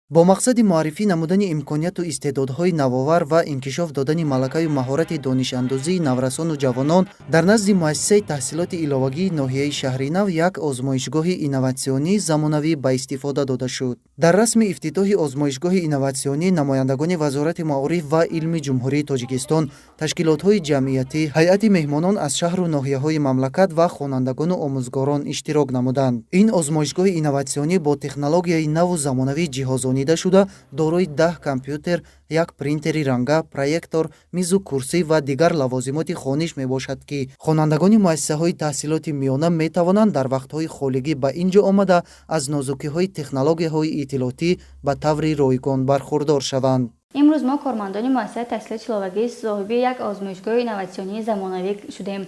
бо мақсади муаррифӣ намудани имконияту истеъдодҳои навовар ва инкишоф додани малакаю маҳорати донишандозии наврасону ҷавонон дар назди муассисаи таҳсилоти иловагии ноҳияи Шаҳринав як озмоишгоҳи инноватсионии замонавӣ ба истифода дода шуд. Дар расми ифтитоҳи озмоишгоҳи инноватсионӣ намояндагони Вазорати маориф ва илми Ҷумҳурии Тоҷикистон, ташкилотҳои ҷамъиятӣ, ҳайати меҳмонон аз шаҳру ноҳияҳои мамлакат ва хонандагону омӯзгорон иштирок намуданд. Ин озмоишгоҳи инноватсионӣ бо технологияи наву замонавӣ ҷиҳозонида шуда дорои 10 компютер, як принтери ранга, проектор, мизу курсӣ ва дигар лавозимоти хониш мебошад, ки хонандагони муассисаҳои таҳсилоти миёна метавонанд дар вақтҳои холигӣ ба ин ҷо омада аз нозукиҳои технологияҳои иттилоотӣ ба таври ройгон бархурдор шаванд. имрӯз мо кормандони муассисаи таҳсилоти иловагӣ соҳиби як озмоишгоҳи инноватсионии замонавӣ шудем,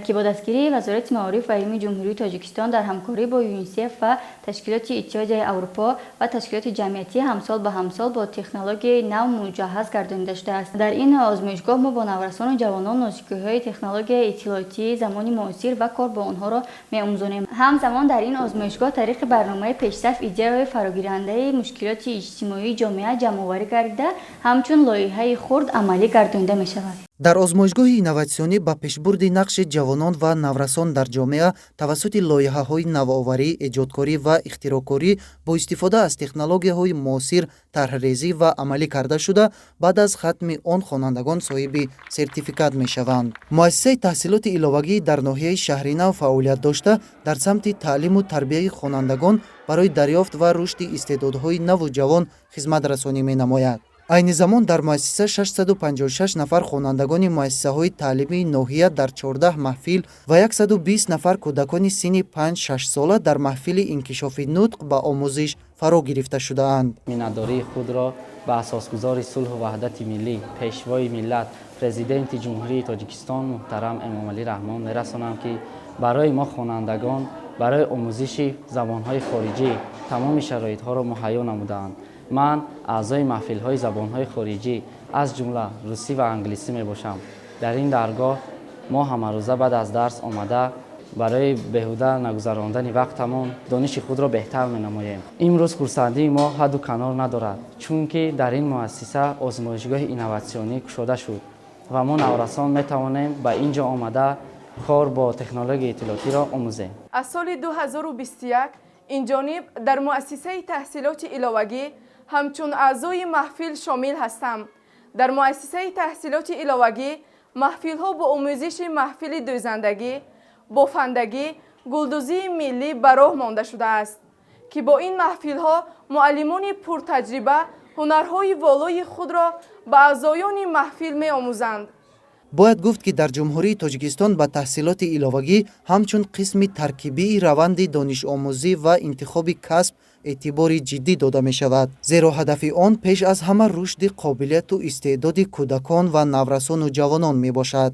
ки бо дастгирии Вазорати маориф ва илми Ҷумҳурии Тоҷикистон дар ҳамкорӣ бо ЮНИСЕФ ва ташкилоти Иттиҳодияи Аврупо ва ташкилоти ҷамъиятӣ ҳамсол ба ҳамсол бо технологияи нав муҷаҳҳаз гардонида шудааст. Дар ин озмоишгоҳ мо бо наврасону ҷавонон нозукиҳои технологияи иттилоотии замони муосир ва кор бо онҳоро меомӯзонем. ҳамзамон дар ин озмоишгоҳ тариқи барномаи пешсаф идеяҳои фарогирандаи мушкилоти иҷтимоии ҷомеа ҷамъоварӣ гардида, ҳамчун лоиҳаи хурд амалӣ гардонида мешавад. дар озмоишгоҳи инноватсионӣ ба пешбурди нақши ҷавонон ва наврасон дар ҷомеа тавассути лоиҳаҳои навоварӣ, эҷодкорӣ ва ихтироъкорӣ бо истифода аз технологияҳои муосир тарҳрезӣ ва амалӣ карда шуда, баъд аз хатми он хонандагон соҳиби сертификат мешаванд. муассисаи таҳсилоти иловагӣ дар ноҳияи Шаҳринав фаъолият дошта, дар самти таълиму тарбияи хонандагон барои дарёфт ва рушди истеъдодҳои наву ҷавон хизматрасонӣ менамояд. айни замон дар муассиса 656 нафар хонандагони муассисаҳои таълимии ноҳия дар 14 маҳфил ва 120 нафар кӯдакони синни 5-6 сола дар маҳфили инкишофи нутқ ба омӯзиш фаро гирифта шудаанд. миннатдории худро ба асосгузори сулҳу ваҳдати миллӣ, пешвои миллат, президенти ҷумҳурии Тоҷикистон муҳтарам Эмомалӣ Раҳмон мерасонам, ки барои мо хонандагон барои омӯзиши забонҳои хориҷӣ тамоми шароитҳоро муҳайё намудаанд. ман аъзои маҳфилҳои забонҳои хориҷӣ аз ҷумла русӣ ва англисӣ мебошам. дар ин даргоҳ мо ҳамарӯза баъд аз дарс омада барои беҳуда нагузарондани вақтамон дониши худро беҳтар менамоем. имрӯз хурсандии мо ҳадду канор надорад, чунки дар ин муассиса озмоишгоҳи инноватсионӣ кушода шуд ва мо наврасон метавонем ба ин ҷо омада кор бо технологияи иттилоотиро омӯзем. аз соли 2021 инҷониб дар муассисаи таҳсилоти иловагӣ ҳамчун аъзои маҳфил шомил ҳастам. дар муассисаи таҳсилоти иловагӣ маҳфилҳо бо омӯзиши маҳфили дӯзандагӣ, бофандагӣ, гулдӯзии миллӣ ба роҳ монда шудааст, ки бо ин маҳфилҳо муаллимони пуртаҷриба ҳунарҳои волои худро ба аъзоёни маҳфил меомӯзанд. бояд гуфт, ки дар ҷумҳурии Тоҷикистон ба таҳсилоти иловагӣ ҳамчун қисми таркибии раванди донишомӯзӣ ва интихоби касб эътибори ҷиддӣ дода мешавад, зеро ҳадафи он пеш аз ҳама рушди қобилияту истеъдоди кӯдакон ва наврасону ҷавонон мебошад.